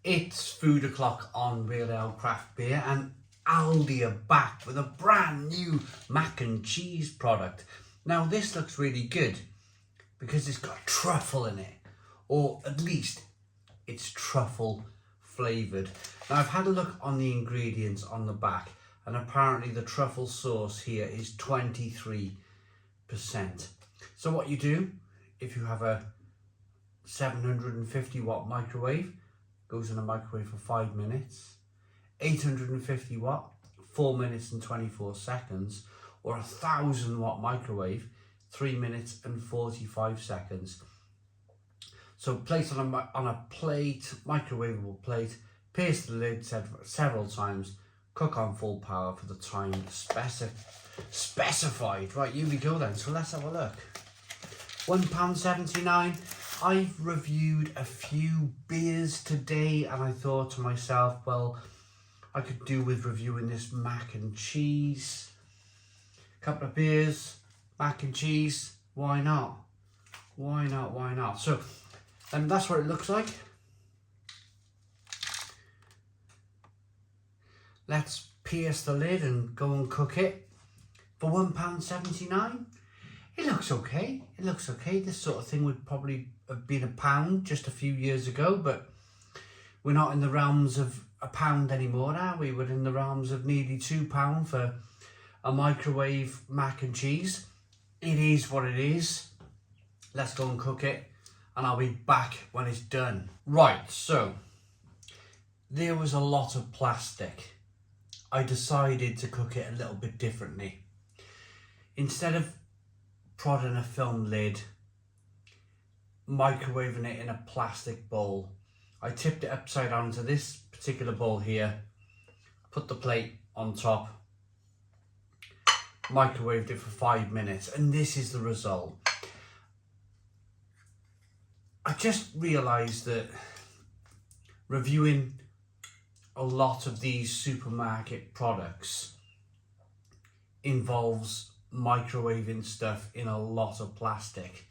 It's food o'clock on Real Ale Craft Beer, and Aldi are back with a brand new mac and cheese product. Now this looks really good because it's got truffle in it, or at least it's truffle flavoured. Now I've had a look on the ingredients on the back, and apparently the truffle sauce here is 23%. So what you do, if you have a 750 watt microwave, goes in a microwave for 5 minutes, 850 watt, 4 minutes and 24 seconds, or 1000 watt microwave, 3 minutes and 45 seconds. So place on a plate, microwavable plate, pierce the lid several times, cook on full power for the time specified. Right, here we go then, so let's have a look. £1.79. I've reviewed a few beers today, and I thought to myself, well, I could do with reviewing this mac and cheese. A couple of beers, mac and cheese, why not? Why not, why not? So, that's what it looks like. Let's pierce the lid and go and cook it for £1.79. It looks okay. It looks okay. This sort of thing would probably have been £1 just a few years ago, but we're not in the realms of £1 anymore, are we? We're in the realms of nearly £2 for a microwave mac and cheese. It is what it is. Let's go and cook it, and I'll be back when it's done. Right, so there was a lot of plastic. I decided to cook it a little bit differently. Instead of prodding a film lid, microwaving it in a plastic bowl, I tipped it upside down into this particular bowl here, put the plate on top, microwaved it for 5 minutes, and this is the result. I just realised that reviewing a lot of these supermarket products involves microwaving stuff in a lot of plastic,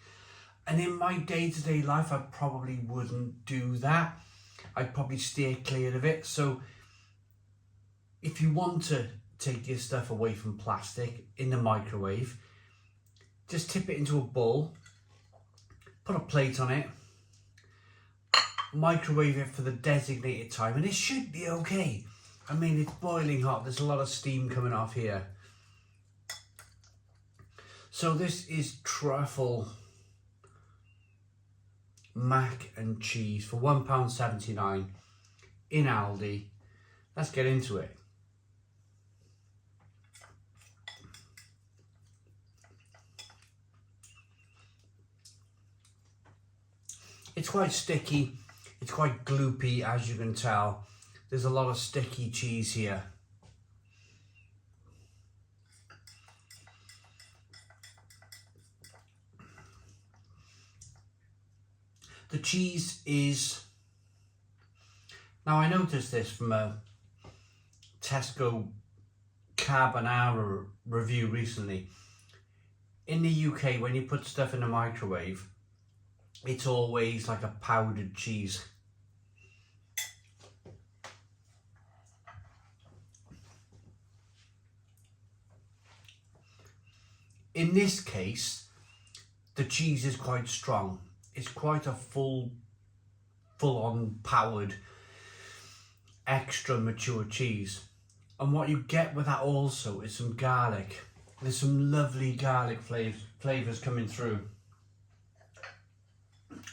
and in my day-to-day life I probably wouldn't do that. I'd probably steer clear of it. So if you want to take your stuff away from plastic in the microwave, just tip it into a bowl, put a plate on it, microwave it for the designated time, and it should be okay. I mean, it's boiling hot, there's a lot of steam coming off here. So this is truffle mac and cheese for £1.79 in Aldi. Let's get into it. It's quite sticky, it's quite gloopy, as you can tell. There's a lot of sticky cheese here. The cheese is, now I noticed this from a Tesco carbonara review recently. In the UK, when you put stuff in the microwave, it's always like a powdered cheese. In this case, the cheese is quite strong. It's quite a full-on powered, extra mature cheese. And what you get with that also is some garlic. There's some lovely garlic flavours coming through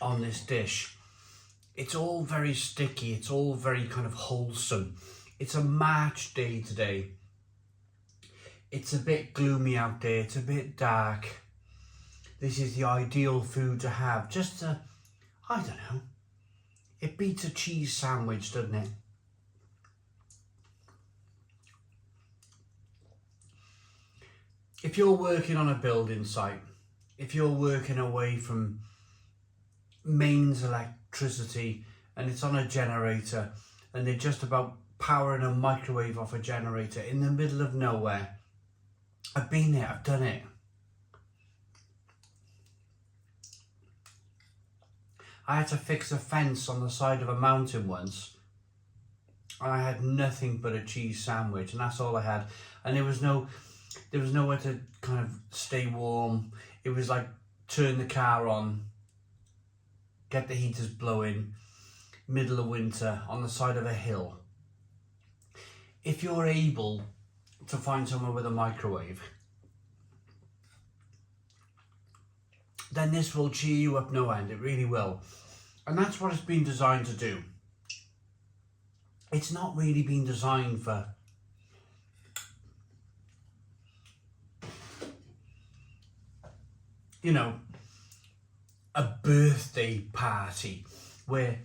on this dish. It's all very sticky. It's all very kind of wholesome. It's a March day today. It's a bit gloomy out there. It's a bit dark. This is the ideal food to have. Just to, I don't know, it beats a cheese sandwich, doesn't it? If you're working on a building site, if you're working away from mains electricity and it's on a generator and they're just about powering a microwave off a generator in the middle of nowhere, I've been there, I've done it. I had to fix a fence on the side of a mountain once and I had nothing but a cheese sandwich, and that's all I had. And there was nowhere to kind of stay warm. It was like turn the car on, get the heaters blowing, middle of winter on the side of a hill. If you're able to find somewhere with a microwave, then this will cheer you up no end. It really will. And that's what it's been designed to do. It's not really been designed for a birthday party where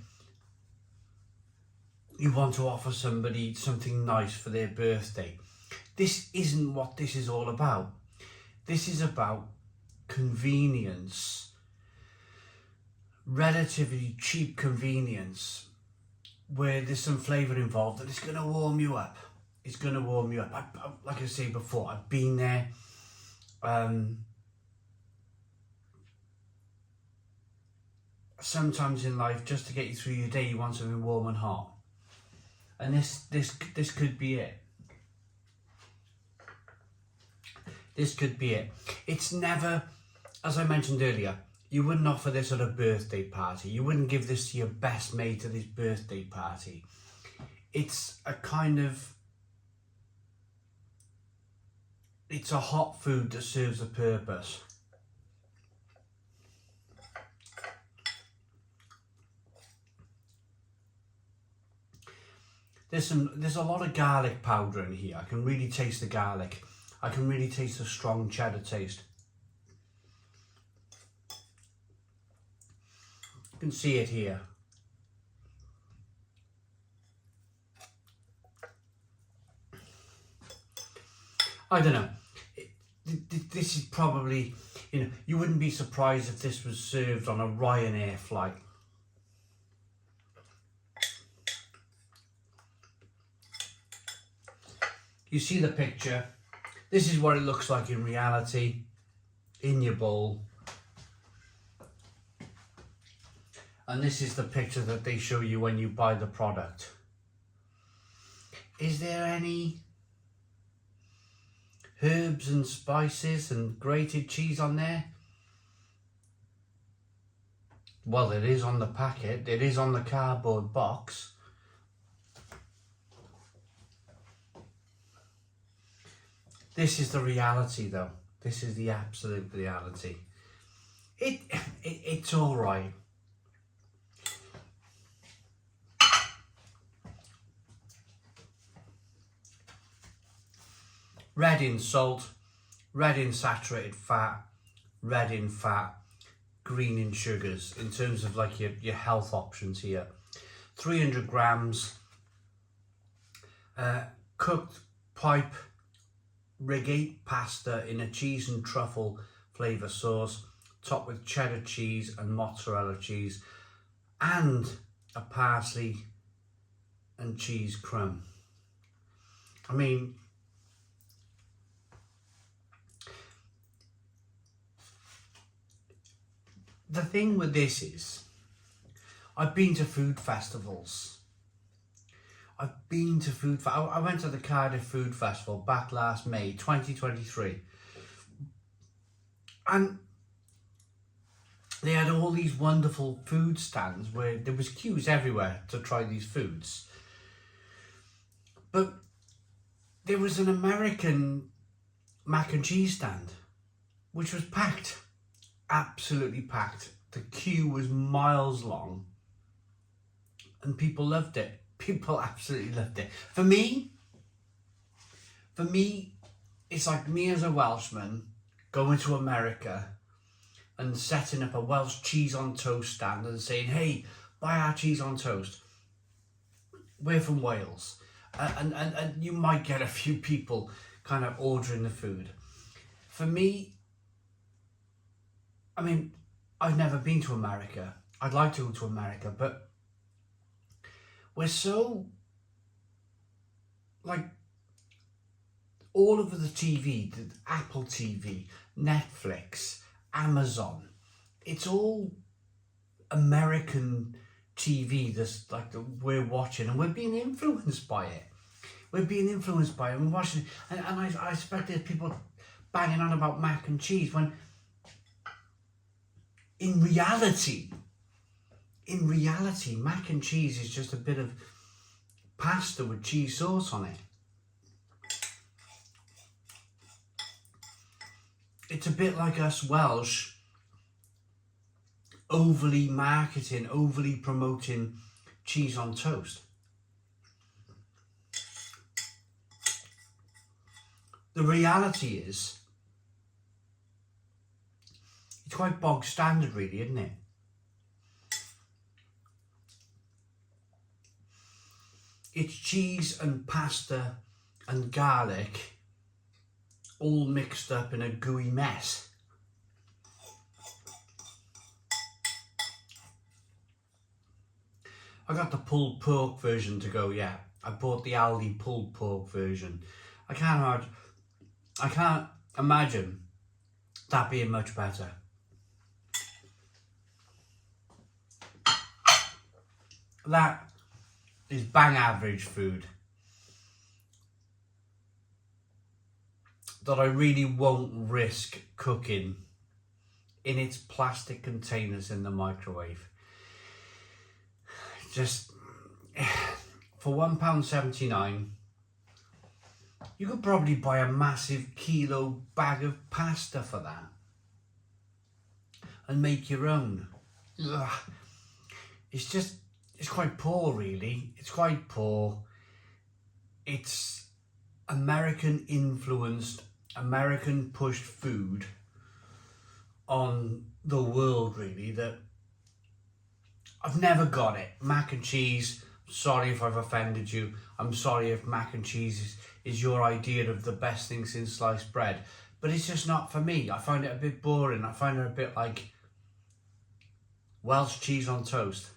you want to offer somebody something nice for their birthday. This isn't what this is all about. This is about convenience, relatively cheap convenience, where there's some flavour involved and it's going to warm you up. It's going to warm you up. Like I said before, I've been there. Sometimes in life, just to get you through your day, you want something warm and hot. And this could be it. This could be it. It's never, as I mentioned earlier, you wouldn't offer this at a birthday party. You wouldn't give this to your best mate at his birthday party. It's a kind of, it's a hot food that serves a purpose. There's a lot of garlic powder in here. I can really taste the garlic. I can really taste the strong cheddar taste. You can see it here. I don't know. This is probably, you wouldn't be surprised if this was served on a Ryanair flight. You see the picture. This is what it looks like in reality, in your bowl. And this is the picture that they show you when you buy the product. Is there any herbs and spices and grated cheese on there? Well, it is on the packet. It is on the cardboard box. This is the reality, though. This is the absolute reality. It's all right. Red in salt, red in saturated fat, red in fat, green in sugars, in terms of like your health options here. 300 grams cooked pipe regate pasta in a cheese and truffle flavour sauce, topped with cheddar cheese and mozzarella cheese, and a parsley and cheese crumb. I mean, the thing with this is, I've been to food festivals. I went to the Cardiff Food Festival back last May 2023, and they had all these wonderful food stands where there was queues everywhere to try these foods. But there was an American mac and cheese stand which was packed, absolutely packed. The queue was miles long and people loved it. People absolutely loved it. For me, it's like me as a Welshman going to America and setting up a Welsh cheese on toast stand and saying, hey, buy our cheese on toast. We're from Wales. And you might get a few people kind of ordering the food. For me, I mean, I've never been to America. I'd like to go to America, but we're so, like, all over the TV, the Apple TV, Netflix, Amazon, it's all American TV that's like we're watching, and we're being influenced by it. We're being influenced by it, and we're watching it. And I expect there's people banging on about mac and cheese when in reality, mac and cheese is just a bit of pasta with cheese sauce on it. It's a bit like us Welsh overly marketing, overly promoting cheese on toast. The reality is, it's quite bog standard really, isn't it? It's cheese and pasta and garlic all mixed up in a gooey mess. I got the pulled pork version to go, yeah. I bought the Aldi pulled pork version. I can't imagine that being much better. That is bang average food that I really won't risk cooking in its plastic containers in the microwave. Just for £1.79, you could probably buy a massive kilo bag of pasta for that and make your own. Ugh. It's quite poor really. It's quite poor. It's American influenced, American pushed food on the world really that I've never got it. Mac and cheese, sorry if I've offended you. I'm sorry if mac and cheese is your idea of the best thing since sliced bread. But it's just not for me. I find it a bit boring. I find it a bit like Welsh cheese on toast.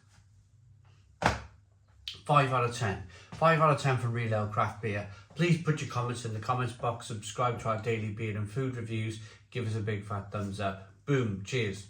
5 out of 10. 5 out of 10 from Real Ale Craft Beer. Please put your comments in the comments box. Subscribe to our daily beer and food reviews. Give us a big fat thumbs up. Boom. Cheers.